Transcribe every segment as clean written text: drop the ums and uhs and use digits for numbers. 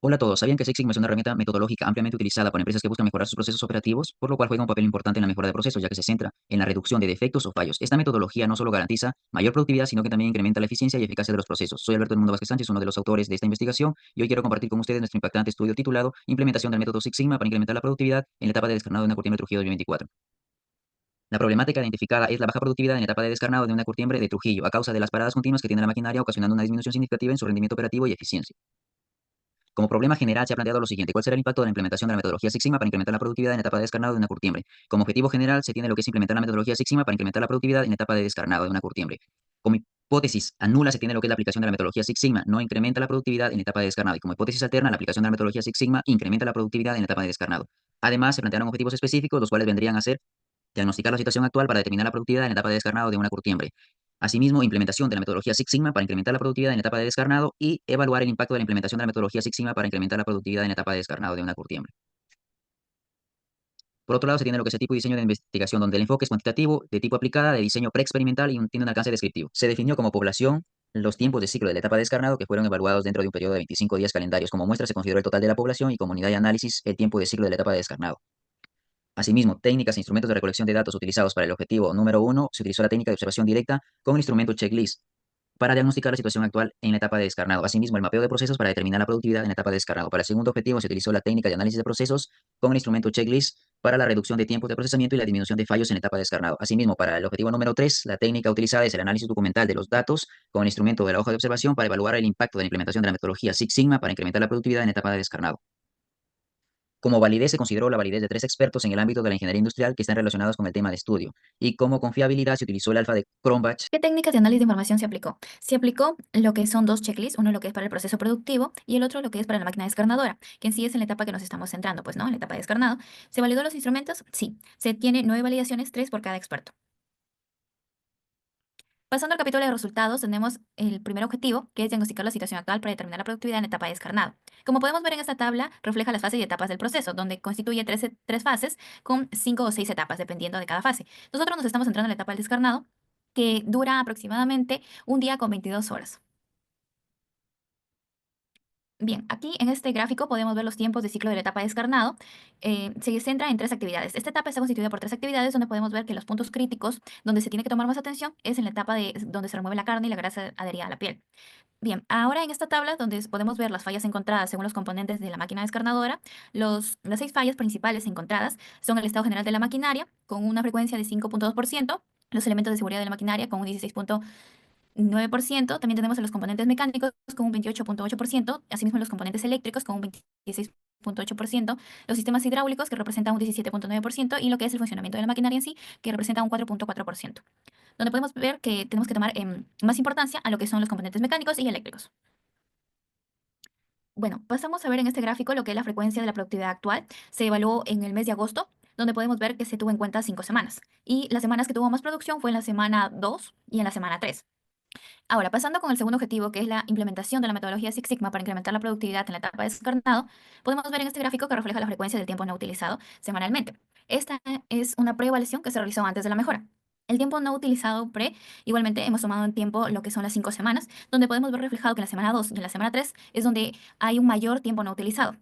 Hola a todos, ¿sabían que Six Sigma es una herramienta metodológica ampliamente utilizada por empresas que buscan mejorar sus procesos operativos, por lo cual juega un papel importante en la mejora de procesos, ya que se centra en la reducción de defectos o fallos? Esta metodología no solo garantiza mayor productividad, sino que también incrementa la eficiencia y eficacia de los procesos. Soy Alberto del Mundo Vázquez Sánchez, uno de los autores de esta investigación, y hoy quiero compartir con ustedes nuestro impactante estudio titulado Implementación del método Six Sigma para incrementar la productividad en la etapa de descarnado de una curtiembre Trujillo 2024. La problemática identificada es la baja productividad en la etapa de descarnado de una curtiembre de Trujillo, a causa de las paradas continuas que tiene la maquinaria, ocasionando una disminución significativa en su rendimiento operativo y eficiencia. Como problema general se ha planteado lo siguiente: ¿cuál será el impacto de la implementación de la metodología Six Sigma para incrementar la productividad en la etapa de descarnado de una curtiembre? Como objetivo general se tiene lo que es implementar la metodología Six Sigma para incrementar la productividad en la etapa de descarnado de una curtiembre. Como hipótesis anula se tiene lo que es la aplicación de la metodología Six Sigma, no incrementa la productividad en la etapa de descarnado. Y como hipótesis alterna, la aplicación de la metodología Six Sigma incrementa la productividad en la etapa de descarnado. Además, se plantearon objetivos específicos, los cuales vendrían a ser diagnosticar la situación actual para determinar la productividad en la etapa de descarnado de una curtiembre. Asimismo, implementación de la metodología Six Sigma para incrementar la productividad en la etapa de descarnado y evaluar el impacto de la implementación de la metodología Six Sigma para incrementar la productividad en la etapa de descarnado de una curtiembre. Por otro lado, se tiene lo que es el tipo de diseño de investigación, donde el enfoque es cuantitativo, de tipo aplicada, de diseño preexperimental y tiene un alcance descriptivo. Se definió como población los tiempos de ciclo de la etapa de descarnado que fueron evaluados dentro de un periodo de 25 días calendarios. Como muestra se consideró el total de la población y como unidad de análisis el tiempo de ciclo de la etapa de descarnado. Asimismo, técnicas e instrumentos de recolección de datos utilizados para el objetivo número uno, se utilizó la técnica de observación directa con el instrumento checklist para diagnosticar la situación actual en la etapa de descarnado. Asimismo, el mapeo de procesos para determinar la productividad en la etapa de descarnado. Para el segundo objetivo, se utilizó la técnica de análisis de procesos con el instrumento checklist para la reducción de tiempos de procesamiento y la disminución de fallos en la etapa de descarnado. Asimismo, para el objetivo número 3, la técnica utilizada es el análisis documental de los datos con el instrumento de la hoja de observación para evaluar el impacto de la implementación de la metodología Six Sigma para incrementar la productividad en la etapa de descarnado. Como validez se consideró la validez de tres expertos en el ámbito de la ingeniería industrial que están relacionados con el tema de estudio. Y como confiabilidad se utilizó el alfa de Cronbach. ¿Qué técnicas de análisis de información se aplicó? Se aplicó lo que son dos checklists, uno lo que es para el proceso productivo y el otro lo que es para la máquina descarnadora, que en sí es en la etapa que nos estamos centrando, pues, ¿no? En la etapa de descarnado. ¿Se validó los instrumentos? Sí. Se tiene 9 validaciones, 3 por cada experto. Pasando al capítulo de resultados, tenemos el primer objetivo, que es diagnosticar la situación actual para determinar la productividad en la etapa de descarnado. Como podemos ver en esta tabla, refleja las fases y etapas del proceso, donde constituye tres fases con 5 o 6 etapas, dependiendo de cada fase. Nosotros nos estamos centrando en la etapa del descarnado, que dura aproximadamente un día con 22 horas. Bien, aquí en este gráfico podemos ver los tiempos de ciclo de la etapa de descarnado. Se centra en tres actividades. Esta etapa está constituida por tres actividades donde podemos ver que los puntos críticos donde se tiene que tomar más atención es en la etapa de donde se remueve la carne y la grasa adherida a la piel. Bien, ahora en esta tabla donde podemos ver las fallas encontradas según los componentes de la máquina descarnadora, las 6 fallas principales encontradas son el estado general de la maquinaria con una frecuencia de 5,2%, los elementos de seguridad de la maquinaria con un 16,9%. También tenemos a los componentes mecánicos con un 28,8%, asimismo los componentes eléctricos con un 26,8%, los sistemas hidráulicos que representan un 17,9% y lo que es el funcionamiento de la maquinaria en sí que representa un 4,4%, donde podemos ver que tenemos que tomar más importancia a lo que son los componentes mecánicos y eléctricos. Bueno, pasamos a ver en este gráfico lo que es la frecuencia de la productividad actual. Se evaluó en el mes de agosto, donde podemos ver que se tuvo en cuenta 5 semanas. Y las semanas que tuvo más producción fue en la semana 2 y en la semana 3. Ahora, pasando con el segundo objetivo, que es la implementación de la metodología Six Sigma para incrementar la productividad en la etapa de descarnado, podemos ver en este gráfico que refleja la frecuencia del tiempo no utilizado semanalmente. Esta es una preevaluación que se realizó antes de la mejora. El tiempo no utilizado igualmente hemos tomado en tiempo lo que son las 5 semanas, donde podemos ver reflejado que en la semana 2 y en la semana 3 es donde hay un mayor tiempo no utilizado.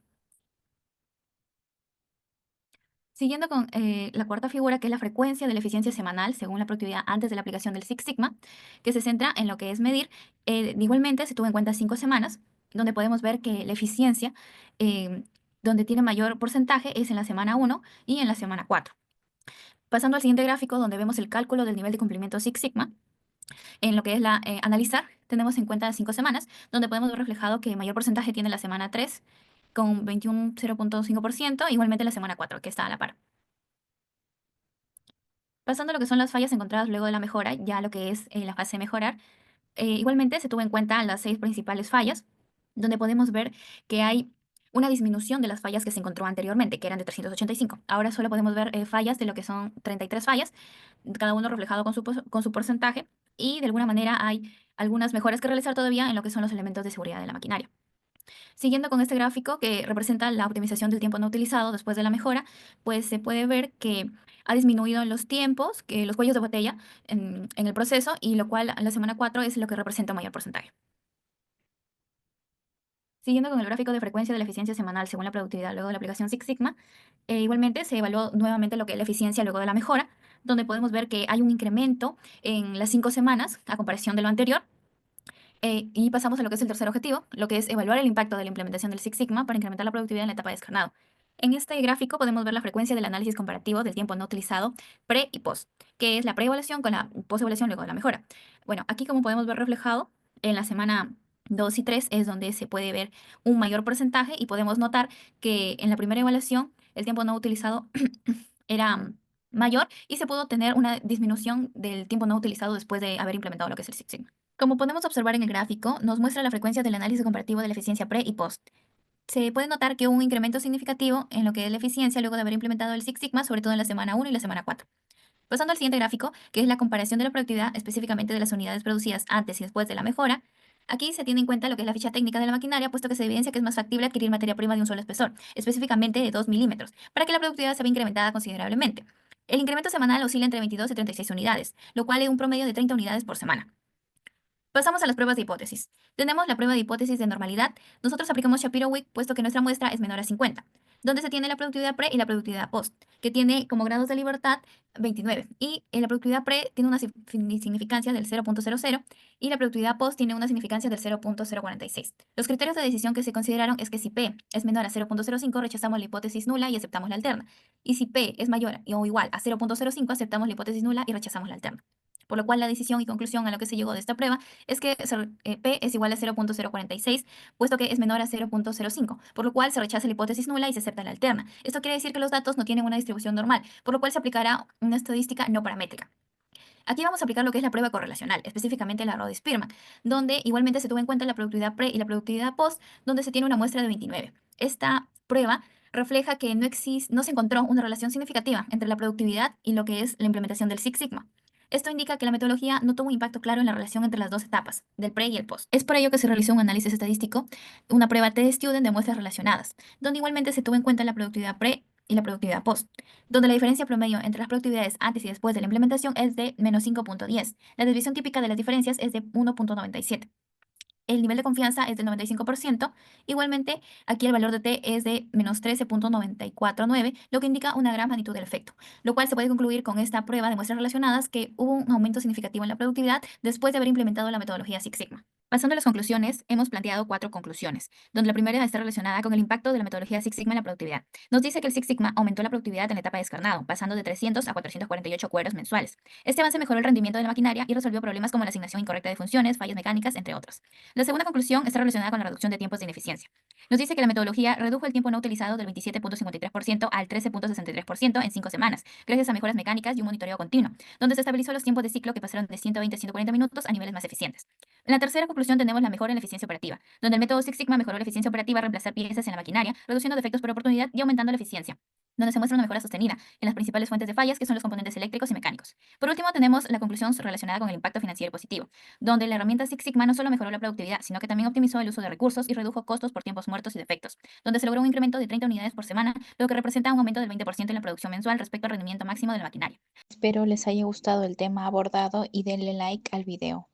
Siguiendo con la cuarta figura, que es la frecuencia de la eficiencia semanal según la productividad antes de la aplicación del Six Sigma, que se centra en lo que es medir. Igualmente, se tuvo en cuenta 5 semanas, donde podemos ver que la eficiencia, eh, donde tiene mayor porcentaje, es en la semana 1 y en la semana 4. Pasando al siguiente gráfico, donde vemos el cálculo del nivel de cumplimiento Six Sigma, en lo que es la analizar, tenemos en cuenta 5 semanas, donde podemos ver reflejado que mayor porcentaje tiene la semana 3 con 21,0.5%, igualmente la semana 4 que está a la par. Pasando a lo que son las fallas encontradas luego de la mejora, ya lo que es la fase de mejorar, igualmente se tuvo en cuenta las 6 principales fallas, donde podemos ver que hay una disminución de las fallas que se encontró anteriormente, que eran de 385. Ahora solo podemos ver fallas de lo que son 33 fallas, cada uno reflejado con su porcentaje, y de alguna manera hay algunas mejoras que realizar todavía en lo que son los elementos de seguridad de la maquinaria. Siguiendo con este gráfico que representa la optimización del tiempo no utilizado después de la mejora, pues se puede ver que ha disminuido en los tiempos, que los cuellos de botella en el proceso, y lo cual en la semana 4 es lo que representa un mayor porcentaje. Siguiendo con el gráfico de frecuencia de la eficiencia semanal según la productividad luego de la aplicación Six Sigma, igualmente se evaluó nuevamente lo que es la eficiencia luego de la mejora, donde podemos ver que hay un incremento en las 5 semanas a comparación de lo anterior. Y pasamos a lo que es el tercer objetivo, lo que es evaluar el impacto de la implementación del Six Sigma para incrementar la productividad en la etapa de descarnado. En este gráfico podemos ver la frecuencia del análisis comparativo del tiempo no utilizado pre y post, que es la preevaluación con la postevaluación luego de la mejora. Bueno, aquí como podemos ver reflejado, en la semana 2 y 3 es donde se puede ver un mayor porcentaje y podemos notar que en la primera evaluación el tiempo no utilizado era mayor y se pudo tener una disminución del tiempo no utilizado después de haber implementado lo que es el Six Sigma. Como podemos observar en el gráfico, nos muestra la frecuencia del análisis comparativo de la eficiencia pre y post. Se puede notar que hubo un incremento significativo en lo que es la eficiencia luego de haber implementado el Six Sigma, sobre todo en la semana 1 y la semana 4. Pasando al siguiente gráfico, que es la comparación de la productividad, específicamente de las unidades producidas antes y después de la mejora, aquí se tiene en cuenta lo que es la ficha técnica de la maquinaria, puesto que se evidencia que es más factible adquirir materia prima de un solo espesor, específicamente de 2 milímetros, para que la productividad se vea incrementada considerablemente. El incremento semanal oscila entre 22 y 36 unidades, lo cual es un promedio de 30 unidades por semana. Pasamos a las pruebas de hipótesis. Tenemos la prueba de hipótesis de normalidad. Nosotros aplicamos Shapiro-Wilk puesto que nuestra muestra es menor a 50, donde se tiene la productividad pre y la productividad post, que tiene como grados de libertad 29. Y en la productividad pre tiene una significancia del 0.00 y la productividad post tiene una significancia del 0.046. Los criterios de decisión que se consideraron es que si P es menor a 0.05 rechazamos la hipótesis nula y aceptamos la alterna. Y si P es mayor o igual a 0.05 aceptamos la hipótesis nula y rechazamos la alterna. Por lo cual la decisión y conclusión a lo que se llegó de esta prueba es que P es igual a 0.046, puesto que es menor a 0.05, por lo cual se rechaza la hipótesis nula y se acepta la alterna. Esto quiere decir que los datos no tienen una distribución normal, por lo cual se aplicará una estadística no paramétrica. Aquí vamos a aplicar lo que es la prueba correlacional, específicamente la Rode-Spearman, donde igualmente se tuvo en cuenta la productividad pre y la productividad post, donde se tiene una muestra de 29. Esta prueba refleja que no se encontró una relación significativa entre la productividad y lo que es la implementación del Six Sigma. Esto indica que la metodología no tuvo un impacto claro en la relación entre las dos etapas, del pre y el post. Es por ello que se realizó un análisis estadístico, una prueba T-Student de muestras relacionadas, donde igualmente se tuvo en cuenta la productividad pre y la productividad post, donde la diferencia promedio entre las productividades antes y después de la implementación es de menos 5.10. La desviación típica de las diferencias es de 1.97. El nivel de confianza es del 95%. Igualmente, aquí el valor de T es de menos 13.949, lo que indica una gran magnitud del efecto, lo cual se puede concluir con esta prueba de muestras relacionadas que hubo un aumento significativo en la productividad después de haber implementado la metodología Six Sigma. Pasando a las conclusiones, hemos planteado 4 conclusiones, donde la primera está relacionada con el impacto de la metodología Six Sigma en la productividad. Nos dice que el Six Sigma aumentó la productividad en la etapa de descarnado, pasando de 300 a 448 cueros mensuales. Este avance mejoró el rendimiento de la maquinaria y resolvió problemas como la asignación incorrecta de funciones, fallas mecánicas, entre otros. La segunda conclusión está relacionada con la reducción de tiempos de ineficiencia. Nos dice que la metodología redujo el tiempo no utilizado del 27.53% al 13.63% en 5 semanas, gracias a mejoras mecánicas y un monitoreo continuo, donde se estabilizó los tiempos de ciclo que pasaron de 120 a 140 minutos a niveles más eficientes. En la tercera conclusión tenemos la mejora en la eficiencia operativa, donde el método Six Sigma mejoró la eficiencia operativa al reemplazar piezas en la maquinaria, reduciendo defectos por oportunidad y aumentando la eficiencia, donde se muestra una mejora sostenida en las principales fuentes de fallas, que son los componentes eléctricos y mecánicos. Por último, tenemos la conclusión relacionada con el impacto financiero positivo, donde la herramienta Six Sigma no solo mejoró la productividad, sino que también optimizó el uso de recursos y redujo costos por tiempos muertos y defectos, donde se logró un incremento de 30 unidades por semana, lo que representa un aumento del 20% en la producción mensual respecto al rendimiento máximo de la maquinaria. Espero les haya gustado el tema abordado y denle like al video.